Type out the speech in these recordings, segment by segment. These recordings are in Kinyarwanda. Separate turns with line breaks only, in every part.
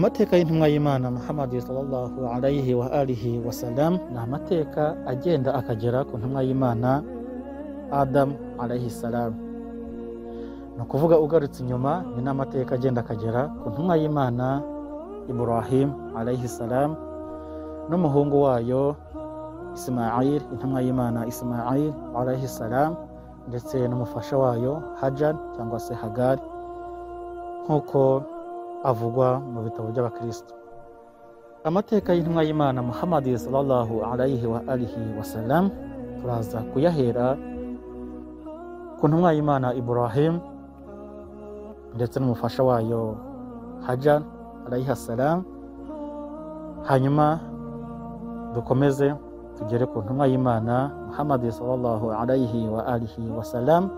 Amateka y'intumwa y'Imana Muhammad sallallahu alayhi wa alihi wa sallam ni amateka agenda akagera ku ntumwa y'Imana Adam alayhi salam. Ni ukuvuga ugarutse inyuma ni n'amateka agenda akagera ku ntumwa y'Imana Ibrahim alayhi salam n'umuhungu wayo Ismail, intumwa y'Imana Ismail alayhi salam, ndetse n'umufasha wayo Hajar cyangwa se Hagar nk'uko avugwa mu bitabo by'abakristo. Amateka y'intumwa y'Imana Muhammad sallallahu alayhi wa alihi wa sallam turaza kuyahera ku ntumwa y'Imana Ibrahim ndetse n'umufasha wayo Hajar alayhi salam, hanyuma dukomeze tugere ku ntumwa y'Imana Muhammad sallallahu alayhi wa alihi wa sallam,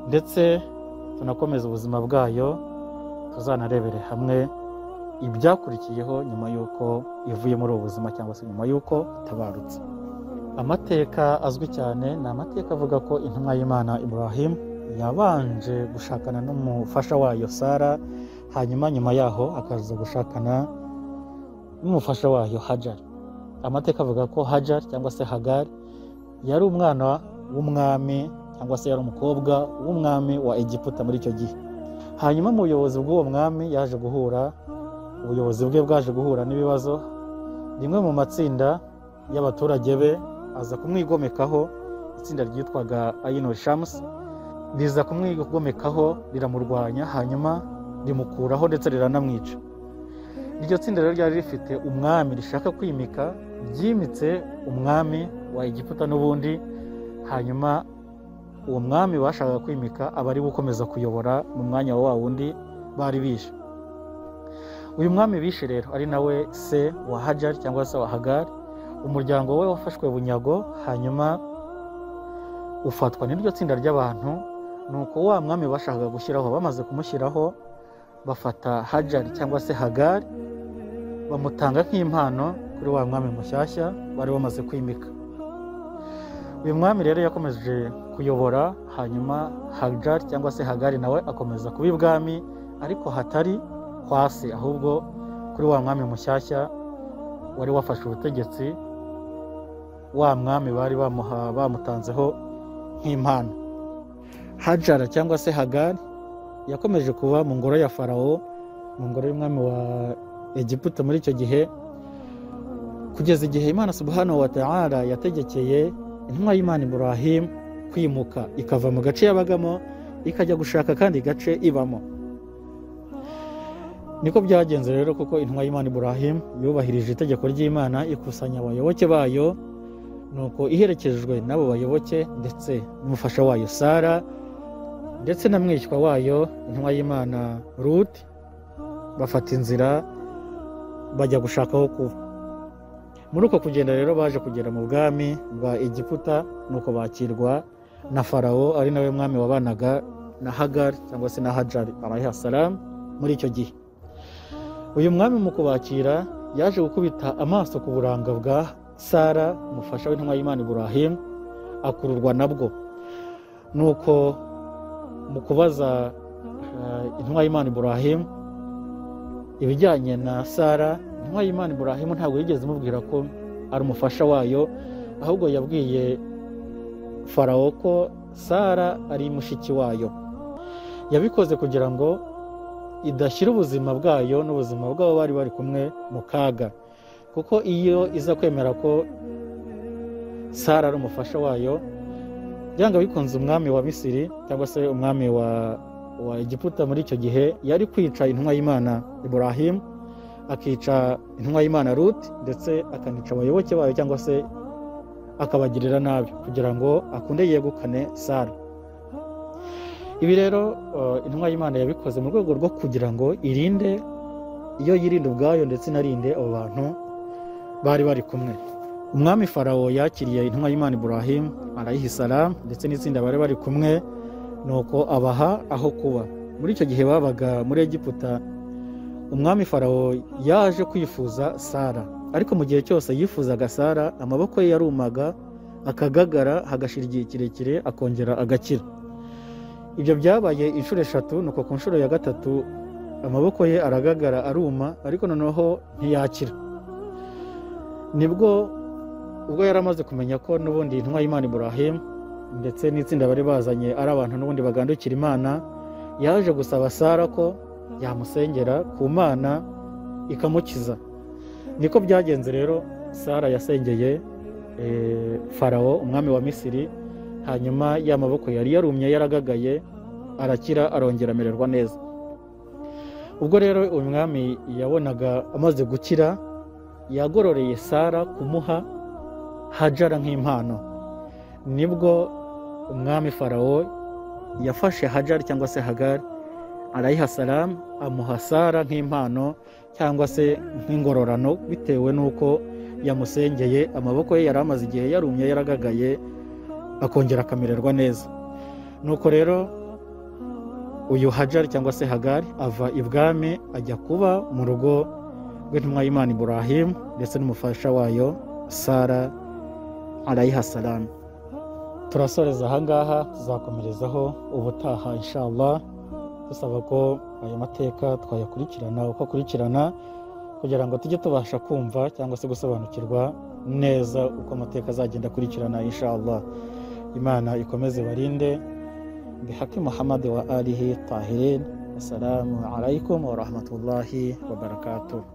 ndetse tunakomeza ubuzima bwayo, tuzanarebere hamwe ibyakurikiyeho nyuma y'uko ivuye muri ubu buzima cyangwa se nyuma y'uko itabarutse. Amateka azwi cyane ni amateka avuga ko intumwa y'Imana Ibrahim yabanje gushakana n'umufasha wayo Sara, hanyuma nyuma yaho akaza gushakana n'umufasha wayo Hajar. Amateka avuga ko Hajar cyangwa se Hagar yari umwana w'umwami cyangwa se yari umukobwa w'umwami wa Egiputa muri icyo gihe. Hanyuma mu buyobozi bw'uwo mwami ubuyobozi bwe bwaje guhura n'ibibazo. Rimwe mu matsinda y'abaturage be aza kumwigomekaho, itsinda ryitwaga Ainul Shams riza kumwigomekaho riramurwanya, hanyuma rimukuraho ndetse riranamwica. Iryo tsinda rero ryari rifite umwami rishaka kwimika, ryimitse umwami wa Egiputa n'ubundi, hanyuma uwo mwami bashakaga kwimika aba ari gukomeza kuyobora mu mwanya wa wundi bari bishe. Uyu mwami bishe rero ari nawe se wa Hajar cyangwa se wa Hagar, umuryango we wafashwe bunyago, hanyuma ufatwa n'iryo tsinda ry'abantu. Nuko wa mwami bashakaga gushyiraho, bamaze kumushyiraho bafata Hajar cyangwa se Hagar bamutanga nk'impano kuri wa mwami mushyashya bari bamaze kwimika. Uyu mwami rero yakomeje kuyobora, hanyuma Hajar cyangwa se Hagar nawe akomeza kuba ibwami, ariko hatari kwa se, ahubwo kuri wa mwami mushyashya wari wafashe ubutegetsi, wa mwami bari bamutanzeho nk'impano. Hajar cyangwa se Hagar yakomeje kuba mu ngoro ya Farawo, mu ngoro y'umwami wa Egiputa muri icyo gihe, kugeza igihe Imana subhanahu wa ta'ala yategekeye intumwa y'Imana Ibrahim kwimuka, ikava mu gace yabagamo ikajya gushaka kandi gace ibamo. Niko byagenze rero, kuko intumwa y'Imana Ibrahim yubahirije itegeko ry'Imana, ikusanya abayoboke bayo, nuko iherekejwe n'abo bayoboke ndetse n'umufasha wayo Sara ndetse na mwishywa wayo intumwa y'Imana Ruth, bafata inzira bajya gushakaho kuba. Muri uko kugenda rero baje kugera mu bwami bwa Egiputa, nuko bakirwa na Farawo ari nawe mwami wabanaga na Hagar cyangwa se na Hajar alayhi salam muri icyo gihe. Uyu mwami mu kubakira yaje gukubita amaso ku buranga bwa Sara, umufasha w'intumwa y'Imana Ibrahim, akururwa nabwo. Nuko mu kubaza intumwa y'Imana Ibrahim ibijyanye na Sara, intumwa y'Imana Ibrahim ntabwo yigeze imubwira ko ari umufasha wayo, ahubwo yabwiye Farawo ko Sara ari mushiki wayo. Yabikoze kugira ngo idashyira ubuzima bwayo n'ubuzima bw'abo bari bari kumwe mu kaga, kuko iyo iza kwemera ko Sara ari umufasha wayo, byanga bikunze umwami wa Misiri cyangwa se umwami wa Egiputa muri icyo gihe yari kwica intumwa y'Imana Ibrahim, akica intumwa y'Imana Ruth, ndetse akanica abayoboke bayo cyangwa se akabagirira nabi kugira ngo akunde yegukane Sara. Ibi rero intumwa y'Imana yabikoze mu rwego rwo kugira ngo irinde, iyo yirinde ubwayo ndetse inarinde abo bantu bari bari kumwe. Umwami Farawo yakiriye intumwa y'Imana Ibrahim alayhi salam ndetse n'itsinda bari bari kumwe, nuko abaha aho kuba. Muri icyo gihe babaga muri Egiputa, umwami Farawo yaje kwifuza Sara, ariko mu gihe cyose yifuzaga Sara amaboko ye yarumaga, akagagara, hagashira igihe kirekire akongera agakira. Ibyo byabaye inshuro eshatu, nuko ku nshuro ya gatatu amaboko ye aragagara aruma, ariko noneho ntiyakira. Nibwo ubwo yari amaze kumenya ko n'ubundi intumwa y'Imana Ibrahim ndetse n'itsinda bari bazanye ari abantu n'ubundi bagandukira Imana, yaje gusaba Sara ko yamusengera ku Mana ikamukiza. Niko byagenze rero, Sara yasengeye Farawo umwami wa Misiri, hanyuma ya maboko yari yarumye yaragagaye arakira, arongera amererwa neza. Ubwo rero uyu mwami yabonaga amaze gukira, yagororeye Sara kumuha Hajara nk'impano. Nibwo umwami Farawo yafashe Hajari cyangwa se Hagari alayha salam, amuha Sara nk'impano cyangwa se nk'ingororano, bitewe n'uko yamusengeye, amaboko ye yari amaze igihe yarumye yaragagaye, akongera akamererwa neza. Nuko rero uyu Hajari cyangwa se Hagari ava ibwami ajya kuba mu rugo rw'intumwa y'Imana Ibrahim ndetse n'umufasha wayo Sara alayha salam. Turasoreza ahangaha, tuzakomerezaho ubutaha inshallah, dusaba ko aya mateka twayakurikirana uko akurikirana, kugira ngo tujye tubasha kumva cyangwa se gusobanukirwa neza uko amateka azagenda akurikirana inshallah. Imana ikomeze barinde bihaki Muhammad wa alihi tahirin. Assalamu alaikum wa rahmatullahi wa barakatuh.